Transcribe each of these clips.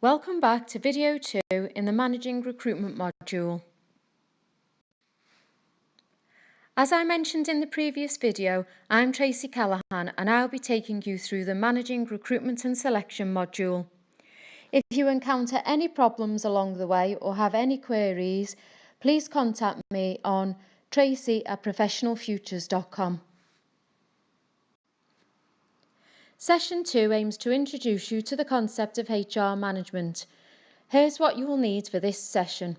Welcome back to video 2 in the Managing Recruitment module. As I mentioned in the previous video, I'm Tracy Callahan and I'll be taking you through the Managing Recruitment and Selection module. If you encounter any problems along the way or have any queries, please contact me on tracy@professionalfutures.com. Session 2 aims to introduce you to the concept of HR management. Here's what you will need for this session.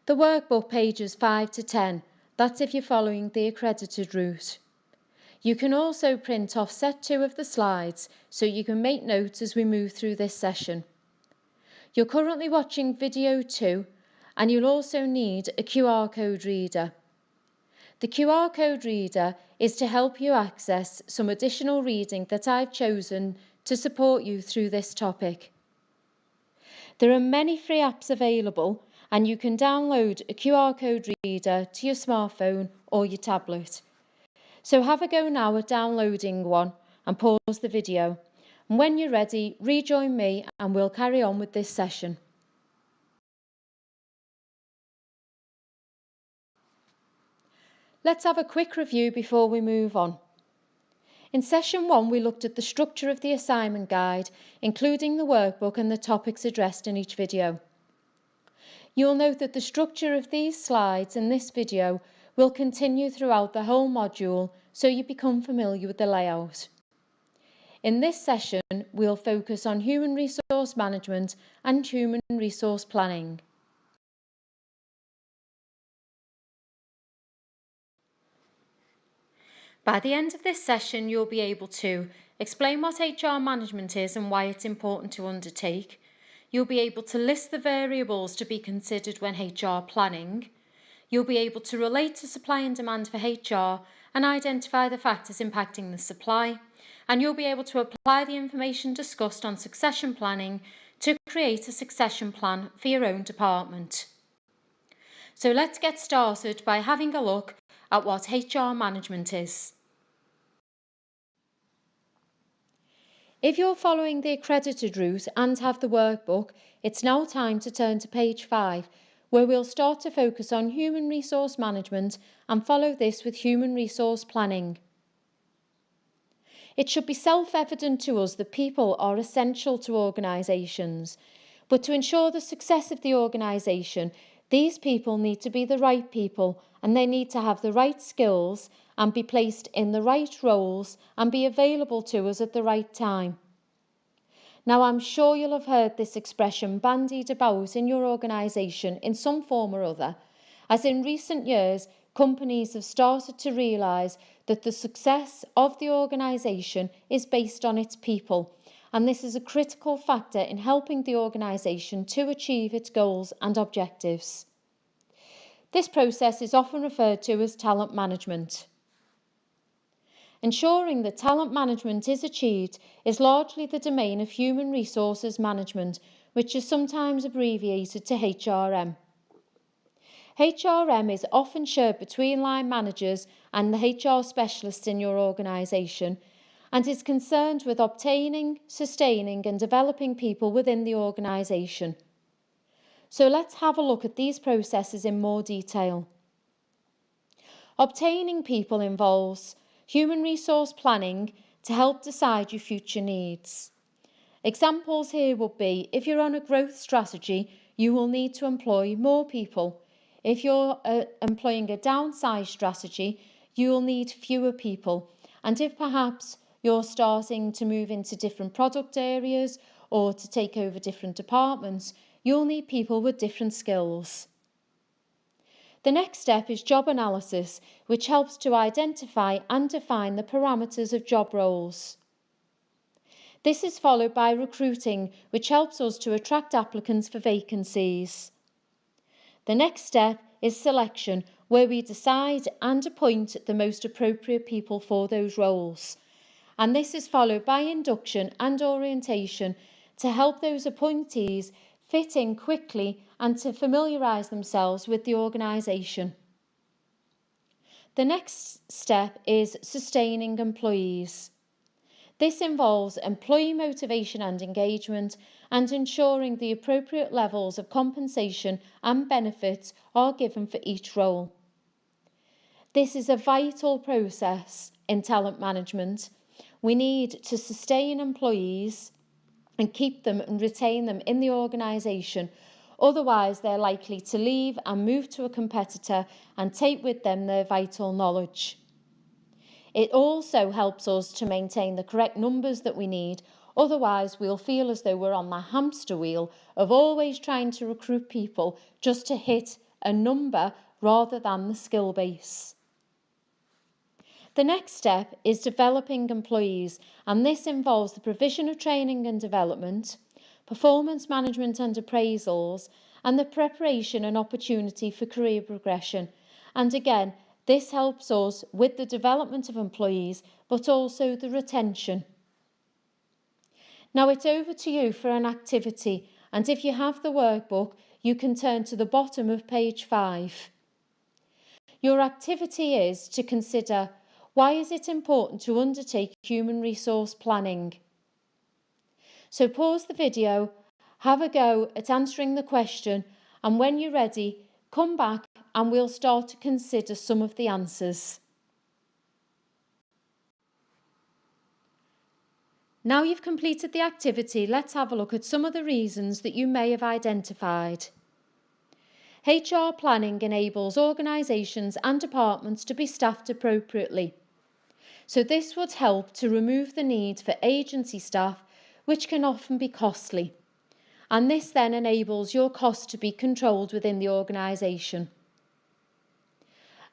The workbook pages 5 to 10, that's if you're following the accredited route. You can also print off set 2 of the slides so you can make notes as we move through this session. You're currently watching video 2 and you'll also need a QR code reader. The QR code reader is to help you access some additional reading that I've chosen to support you through this topic. There are many free apps available and you can download a QR code reader to your smartphone or your tablet. So have a go now at downloading one and pause the video. And when you're ready, rejoin me and we'll carry on with this session. Let's have a quick review before we move on. In session 1, we looked at the structure of the assignment guide, including the workbook and the topics addressed in each video. You'll note that the structure of these slides in this video will continue throughout the whole module, so you become familiar with the layout. In this session, we'll focus on human resource management and human resource planning. By the end of this session, you'll be able to explain what HR management is and why it's important to undertake. You'll be able to list the variables to be considered when HR planning. You'll be able to relate to supply and demand for HR and identify the factors impacting the supply. And you'll be able to apply the information discussed on succession planning to create a succession plan for your own department. So let's get started by having a look at what HR management is. If you're following the accredited route and have the workbook, it's now time to turn to page 5, where we'll start to focus on human resource management and follow this with human resource planning. It should be self-evident to us that people are essential to organisations, but to ensure the success of the organisation, these people need to be the right people and they need to have the right skills and be placed in the right roles and be available to us at the right time. Now, I'm sure you'll have heard this expression bandied about in your organisation in some form or other, as in recent years, companies have started to realise that the success of the organisation is based on its people, and this is a critical factor in helping the organisation to achieve its goals and objectives. This process is often referred to as talent management. Ensuring that talent management is achieved is largely the domain of human resources management, which is sometimes abbreviated to HRM. HRM is often shared between line managers and the HR specialists in your organisation and is concerned with obtaining, sustaining and developing people within the organisation. So let's have a look at these processes in more detail. Obtaining people involves human resource planning to help decide your future needs. Examples here would be if you're on a growth strategy, you will need to employ more people. If you're employing a downsize strategy, you will need fewer people. And if perhaps you're starting to move into different product areas or to take over different departments, you'll need people with different skills. The next step is job analysis, which helps to identify and define the parameters of job roles. This is followed by recruiting, which helps us to attract applicants for vacancies. The next step is selection, where we decide and appoint the most appropriate people for those roles. And this is followed by induction and orientation to help those appointees fit in quickly and to familiarise themselves with the organisation. The next step is sustaining employees. This involves employee motivation and engagement and ensuring the appropriate levels of compensation and benefits are given for each role. This is a vital process in talent management. We need to sustain employees and keep them and retain them in the organisation. Otherwise, they're likely to leave and move to a competitor and take with them their vital knowledge. It also helps us to maintain the correct numbers that we need. Otherwise, we'll feel as though we're on the hamster wheel of always trying to recruit people just to hit a number rather than the skill base. The next step is developing employees, and this involves the provision of training and development, performance management and appraisals, and the preparation and opportunity for career progression. And again, this helps us with the development of employees, but also the retention. Now it's over to you for an activity, and if you have the workbook, you can turn to the bottom of page 5. Your activity is to consider, why is it important to undertake human resource planning? So pause the video, have a go at answering the question, and when you're ready, come back and we'll start to consider some of the answers. Now you've completed the activity, let's have a look at some of the reasons that you may have identified. HR planning enables organisations and departments to be staffed appropriately. So this would help to remove the need for agency staff, which can often be costly. And this then enables your costs to be controlled within the organisation.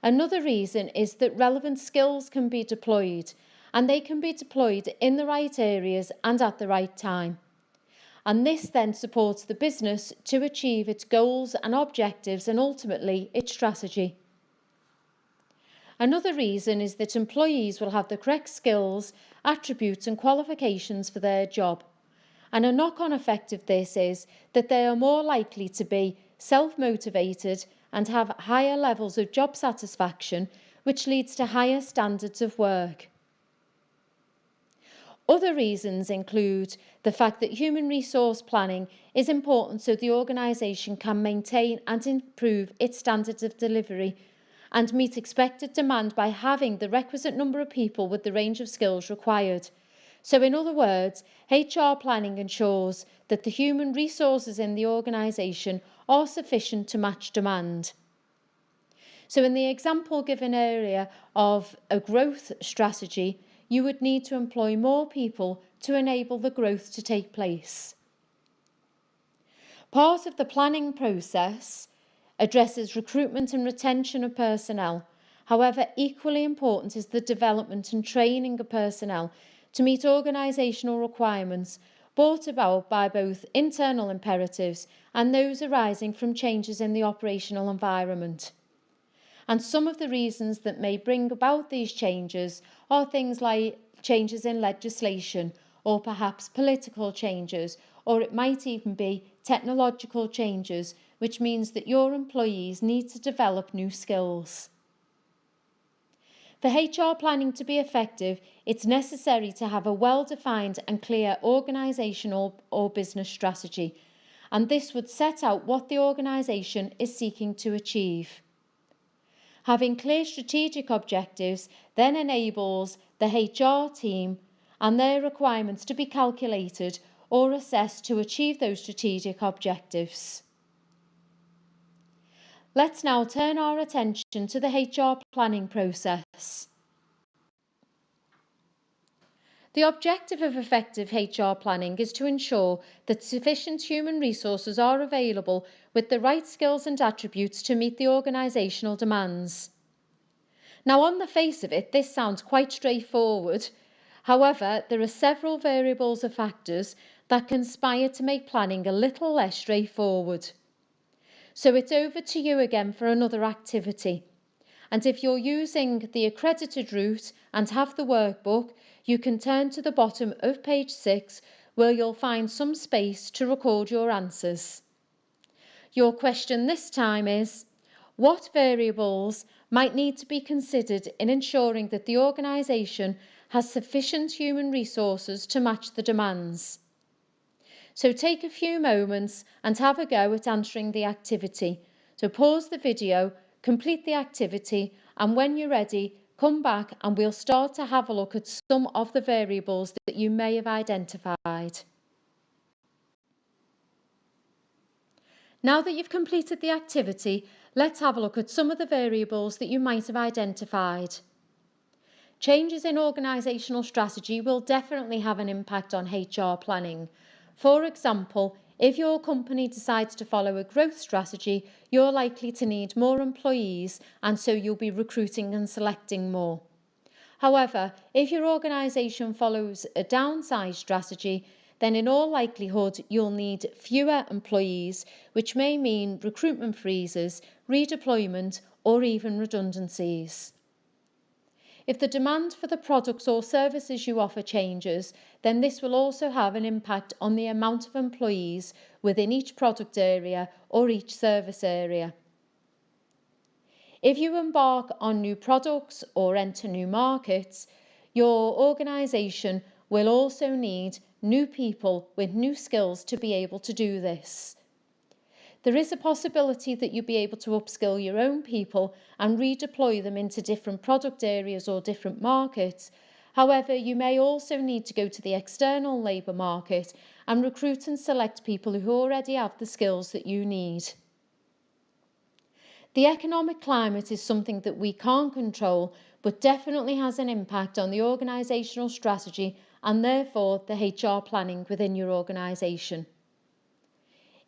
Another reason is that relevant skills can be deployed, and they can be deployed in the right areas and at the right time. And this then supports the business to achieve its goals and objectives and ultimately its strategy. Another reason is that employees will have the correct skills, attributes and qualifications for their job. And a knock-on effect of this is that they are more likely to be self-motivated and have higher levels of job satisfaction, which leads to higher standards of work. Other reasons include the fact that human resource planning is important so the organisation can maintain and improve its standards of delivery and meet expected demand by having the requisite number of people with the range of skills required. So in other words, HR planning ensures that the human resources in the organisation are sufficient to match demand. So in the example given earlier of a growth strategy, you would need to employ more people to enable the growth to take place. Part of the planning process addresses recruitment and retention of personnel. However, equally important is the development and training of personnel to meet organisational requirements brought about by both internal imperatives and those arising from changes in the operational environment. And some of the reasons that may bring about these changes are things like changes in legislation, or perhaps political changes, or it might even be technological changes, which means that your employees need to develop new skills. For HR planning to be effective, it's necessary to have a well-defined and clear organisational or business strategy, and this would set out what the organisation is seeking to achieve. Having clear strategic objectives then enables the HR team and their requirements to be calculated or assessed to achieve those strategic objectives. Let's now turn our attention to the HR planning process. The objective of effective HR planning is to ensure that sufficient human resources are available with the right skills and attributes to meet the organisational demands. Now, on the face of it, this sounds quite straightforward. However, there are several variables or factors that conspire to make planning a little less straightforward. So it's over to you again for another activity. And if you're using the accredited route and have the workbook, you can turn to the bottom of page 6 where you'll find some space to record your answers. Your question this time is, what variables might need to be considered in ensuring that the organisation has sufficient human resources to match the demands. So take a few moments and have a go at answering the activity. So pause the video, complete the activity, and when you're ready, come back and we'll start to have a look at some of the variables that you may have identified. Now that you've completed the activity, let's have a look at some of the variables that you might have identified. Changes in organisational strategy will definitely have an impact on HR planning. For example, if your company decides to follow a growth strategy, you're likely to need more employees, and so you'll be recruiting and selecting more. However, if your organisation follows a downsize strategy, then in all likelihood you'll need fewer employees, which may mean recruitment freezes, redeployment, or even redundancies. If the demand for the products or services you offer changes, then this will also have an impact on the amount of employees within each product area or each service area. If you embark on new products or enter new markets, your organisation will also need new people with new skills to be able to do this. There is a possibility that you'll be able to upskill your own people and redeploy them into different product areas or different markets. However, you may also need to go to the external labour market and recruit and select people who already have the skills that you need. The economic climate is something that we can't control, but definitely has an impact on the organisational strategy and therefore the HR planning within your organisation.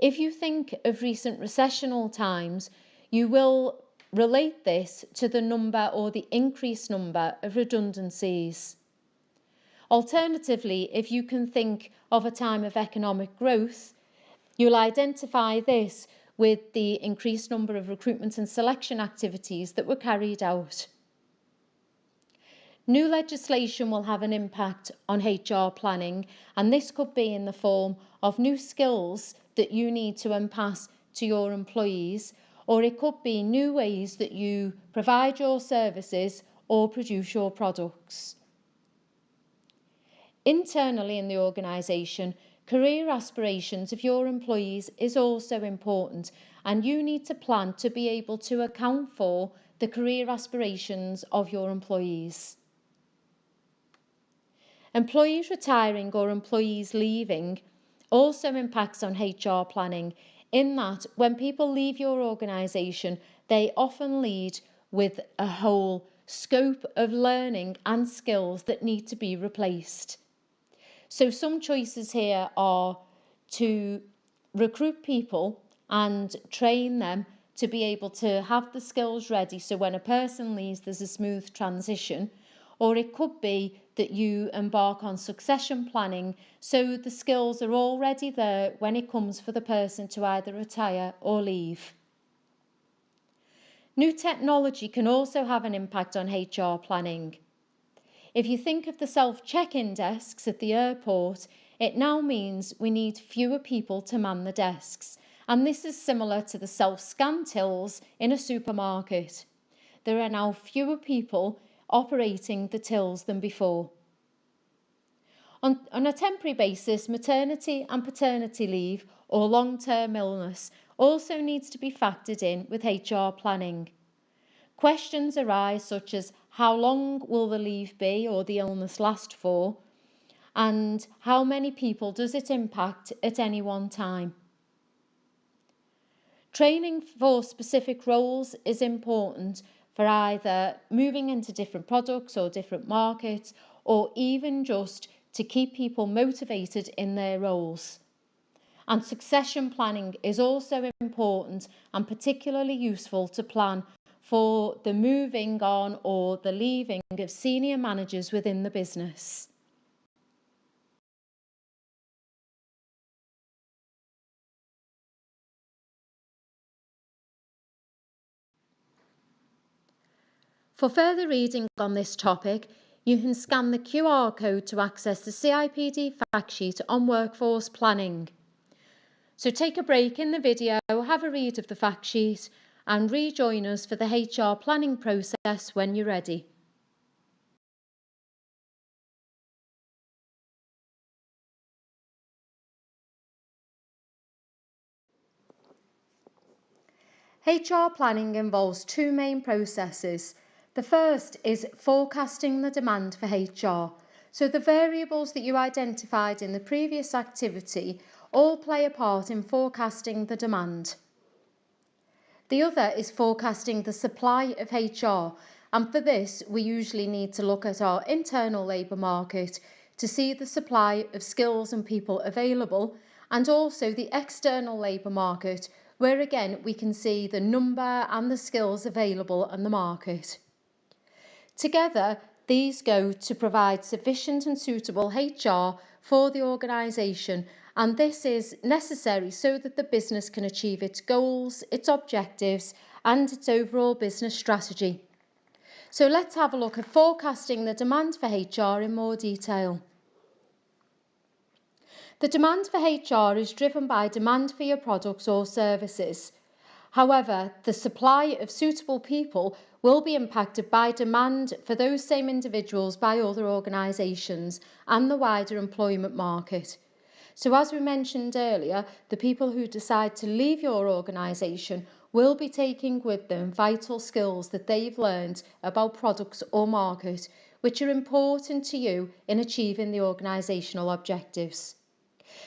If you think of recent recessional times, you will relate this to the number or the increased number of redundancies. Alternatively, if you can think of a time of economic growth, you'll identify this with the increased number of recruitment and selection activities that were carried out. New legislation will have an impact on HR planning, and this could be in the form of new skills that you need to impass to your employees, or it could be new ways that you provide your services or produce your products. Internally in the organisation, career aspirations of your employees is also important, and you need to plan to be able to account for the career aspirations of your employees. Employees retiring or employees leaving also impacts on HR planning, in that when people leave your organisation, they often lead with a whole scope of learning and skills that need to be replaced. So some choices here are to recruit people and train them to be able to have the skills ready, so when a person leaves there's a smooth transition. Or it could be that you embark on succession planning, so the skills are already there when it comes for the person to either retire or leave. New technology can also have an impact on HR planning. If you think of the self-check-in desks at the airport, it now means we need fewer people to man the desks, and this is similar to the self-scan tills in a supermarket. There are now fewer people operating the tills than before. On a temporary basis, maternity and paternity leave or long-term illness also needs to be factored in with HR planning. Questions arise such as how long will the leave be or the illness last for, and how many people does it impact at any one time. Training for specific roles is important for either moving into different products or different markets, or even just to keep people motivated in their roles. And succession planning is also important and particularly useful to plan for the moving on or the leaving of senior managers within the business. For further reading on this topic, you can scan the QR code to access the CIPD fact sheet on workforce planning. So take a break in the video, have a read of the fact sheet, and rejoin us for the HR planning process when you're ready. HR planning involves two main processes. The first is forecasting the demand for HR. So the variables that you identified in the previous activity all play a part in forecasting the demand. The other is forecasting the supply of HR, and for this we usually need to look at our internal labour market to see the supply of skills and people available, and also the external labour market, where again we can see the number and the skills available on the market. Together, these go to provide sufficient and suitable HR for the organisation, and this is necessary so that the business can achieve its goals, its objectives and its overall business strategy. So let's have a look at forecasting the demand for HR in more detail. The demand for HR is driven by demand for your products or services. However, the supply of suitable people will be impacted by demand for those same individuals by other organisations and the wider employment market. So as we mentioned earlier, the people who decide to leave your organisation will be taking with them vital skills that they've learned about products or market, which are important to you in achieving the organisational objectives.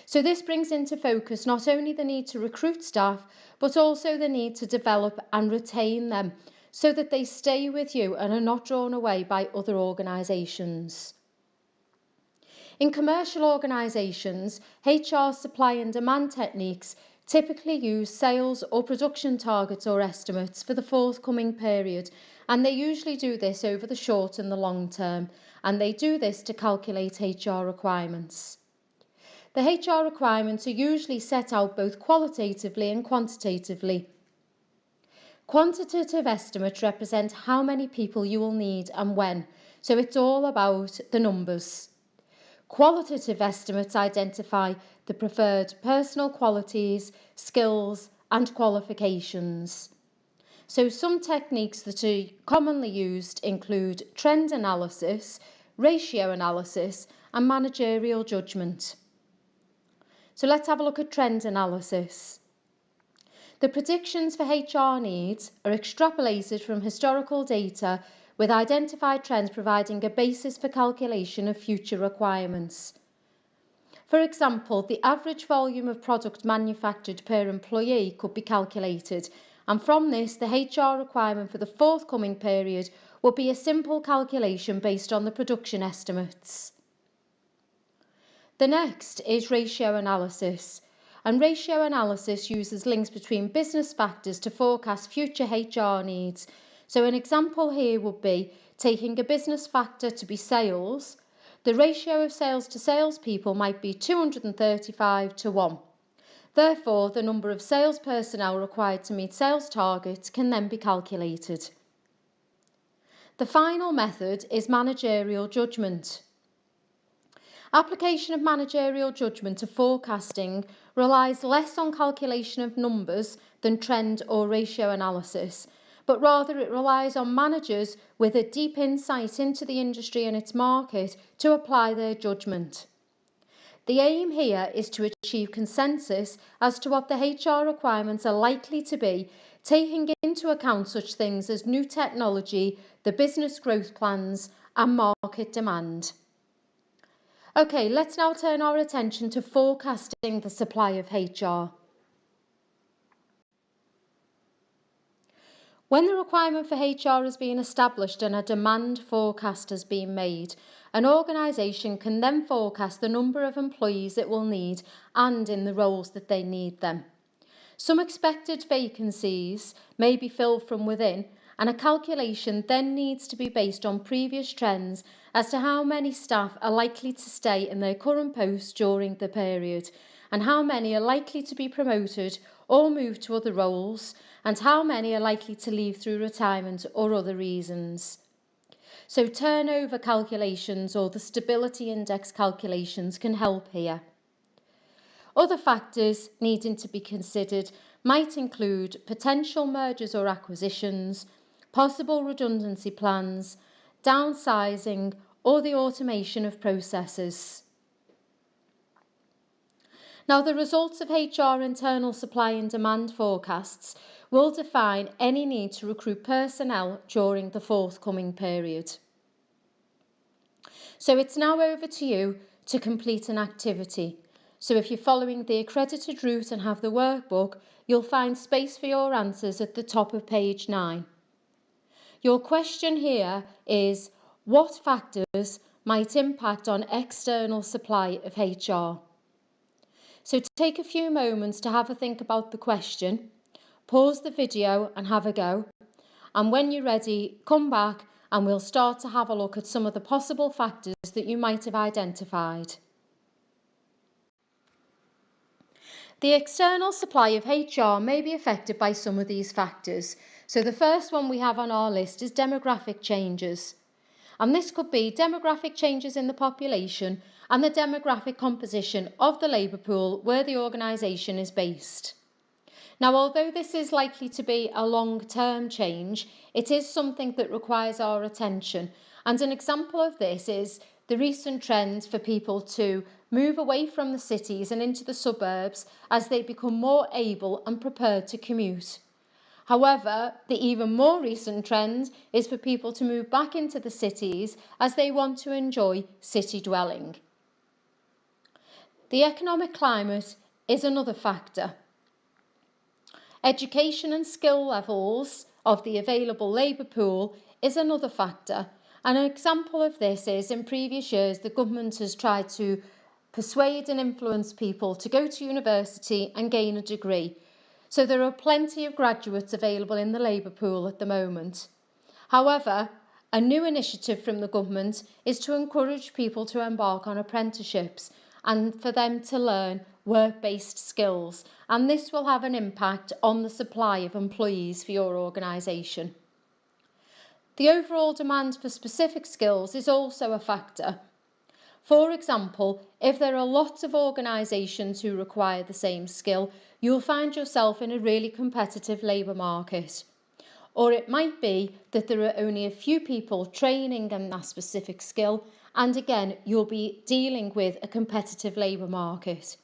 So this brings into focus not only the need to recruit staff, but also the need to develop and retain them so that they stay with you and are not drawn away by other organisations. In commercial organisations, HR supply and demand techniques typically use sales or production targets or estimates for the forthcoming period, and they usually do this over the short and the long term, and they do this to calculate HR requirements. The HR requirements are usually set out both qualitatively and quantitatively. Quantitative estimates represent how many people you will need and when, so it's all about the numbers. Qualitative estimates identify the preferred personal qualities, skills and qualifications. So some techniques that are commonly used include trend analysis, ratio analysis and managerial judgment. So let's have a look at trend analysis. The predictions for HR needs are extrapolated from historical data with identified trends providing a basis for calculation of future requirements. For example, the average volume of product manufactured per employee could be calculated, and from this the HR requirement for the forthcoming period would be a simple calculation based on the production estimates. The next is ratio analysis, and ratio analysis uses links between business factors to forecast future HR needs. So an example here would be taking a business factor to be sales. The ratio of sales to salespeople might be 235 to 1. Therefore, the number of sales personnel required to meet sales targets can then be calculated. The final method is managerial judgment. Application of managerial judgment to forecasting relies less on calculation of numbers than trend or ratio analysis, but rather it relies on managers with a deep insight into the industry and its market to apply their judgment. The aim here is to achieve consensus as to what the HR requirements are likely to be, taking into account such things as new technology, the business growth plans and market demand. Okay, let's now turn our attention to forecasting the supply of HR. When the requirement for HR has been established and a demand forecast has been made, an organisation can then forecast the number of employees it will need and in the roles that they need them. Some expected vacancies may be filled from within, and a calculation then needs to be based on previous trends as to how many staff are likely to stay in their current post during the period, and how many are likely to be promoted or move to other roles, and how many are likely to leave through retirement or other reasons. So turnover calculations or the stability index calculations can help here. Other factors needing to be considered might include potential mergers or acquisitions, possible redundancy plans, downsizing or the automation of processes. Now, the results of HR internal supply and demand forecasts will define any need to recruit personnel during the forthcoming period. So it's now over to you to complete an activity. So if you're following the accredited route and have the workbook, you'll find space for your answers at the top of page 9. Your question here is, what factors might impact on external supply of HR? So take a few moments to have a think about the question, pause the video and have a go, and when you're ready, come back and we'll start to have a look at some of the possible factors that you might have identified. The external supply of HR may be affected by some of these factors. So the first one we have on our list is demographic changes. And this could be demographic changes in the population and the demographic composition of the labour pool where the organisation is based. Now, although this is likely to be a long-term change, it is something that requires our attention. And an example of this is the recent trend for people to move away from the cities and into the suburbs as they become more able and prepared to commute. However, the even more recent trend is for people to move back into the cities as they want to enjoy city dwelling. The economic climate is another factor. Education and skill levels of the available labour pool is another factor. And an example of this is in previous years, the government has tried to persuade and influence people to go to university and gain a degree. So there are plenty of graduates available in the labour pool at the moment. However, a new initiative from the government is to encourage people to embark on apprenticeships and for them to learn work-based skills, and this will have an impact on the supply of employees for your organisation. The overall demand for specific skills is also a factor. For example, if there are lots of organisations who require the same skill, you'll find yourself in a really competitive labour market. Or it might be that there are only a few people training in that specific skill, and again, you'll be dealing with a competitive labour market.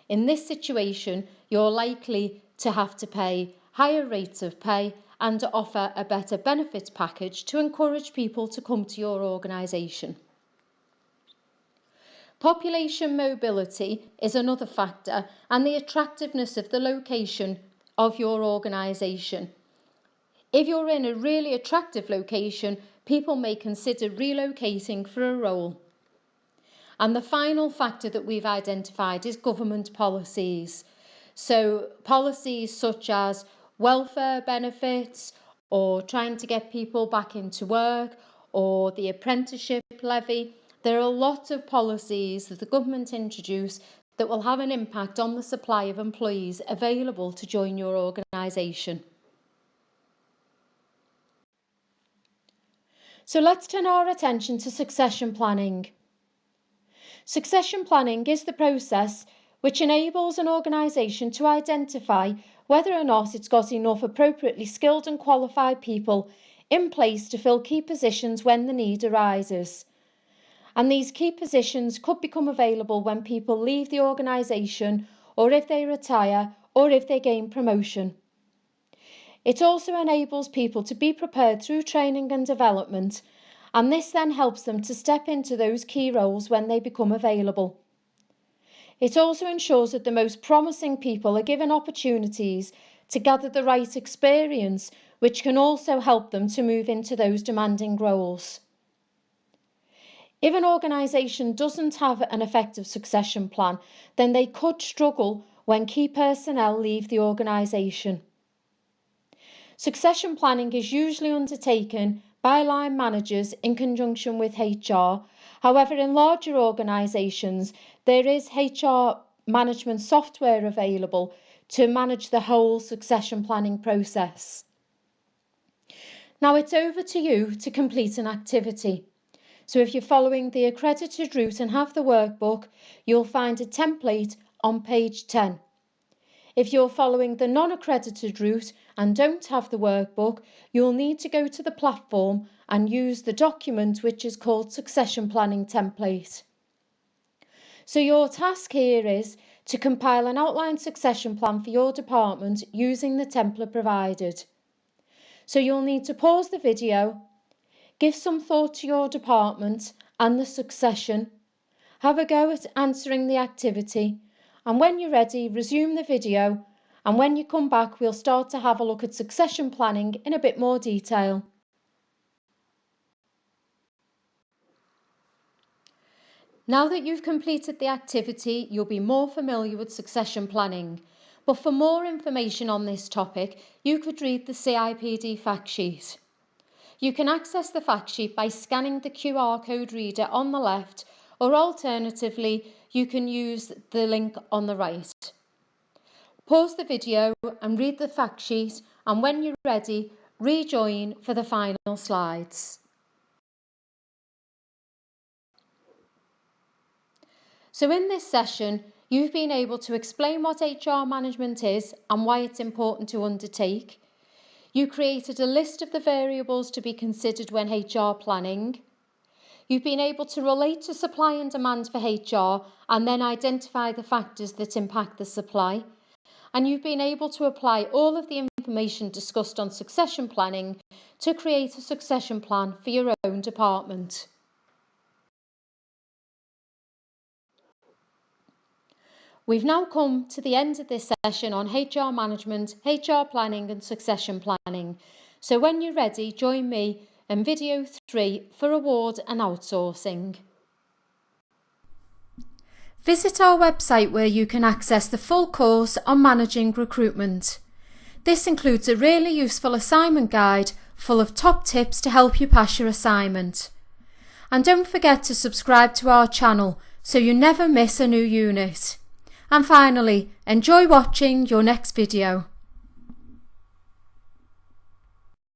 In this situation, you're likely to have to pay higher rates of pay and to offer a better benefits package to encourage people to come to your organisation. Population mobility is another factor, and the attractiveness of the location of your organisation. If you're in a really attractive location, people may consider relocating for a role. And the final factor that we've identified is government policies. So policies such as welfare benefits, or trying to get people back into work, or the apprenticeship levy. There are lots of policies that the government introduce that will have an impact on the supply of employees available to join your organisation. So let's turn our attention to succession planning. Succession planning is the process which enables an organisation to identify whether or not it's got enough appropriately skilled and qualified people in place to fill key positions when the need arises. And these key positions could become available when people leave the organisation, or if they retire, or if they gain promotion. It also enables people to be prepared through training and development, and this then helps them to step into those key roles when they become available. It also ensures that the most promising people are given opportunities to gather the right experience, which can also help them to move into those demanding roles. If an organisation doesn't have an effective succession plan, then they could struggle when key personnel leave the organisation. Succession planning is usually undertaken by line managers in conjunction with HR. However, in larger organisations, there is HR management software available to manage the whole succession planning process. Now it's over to you to complete an activity. So if you're following the accredited route and have the workbook, you'll find a template on page 10. If you're following the non-accredited route and don't have the workbook, you'll need to go to the platform and use the document which is called Succession Planning Template. So your task here is to compile an outline succession plan for your department using the template provided. So you'll need to pause the video, give some thought to your department and the succession, have a go at answering the activity, and when you're ready, resume the video, and when you come back, we'll start to have a look at succession planning in a bit more detail. Now that you've completed the activity, you'll be more familiar with succession planning. But for more information on this topic, you could read the CIPD fact sheet. You can access the fact sheet by scanning the QR code reader on the left, or alternatively, you can use the link on the right. Pause the video and read the fact sheet, and when you're ready, rejoin for the final slides. So in this session, you've been able to explain what HR management is and why it's important to undertake. You created a list of the variables to be considered when HR planning. You've been able to relate to supply and demand for HR and then identify the factors that impact the supply. And you've been able to apply all of the information discussed on succession planning to create a succession plan for your own department. We've now come to the end of this session on HR management, HR planning and succession planning. So when you're ready, join me in video 3 for award and outsourcing. Visit our website where you can access the full course on managing recruitment. This includes a really useful assignment guide full of top tips to help you pass your assignment. And don't forget to subscribe to our channel so you never miss a new unit. And finally, enjoy watching your next video.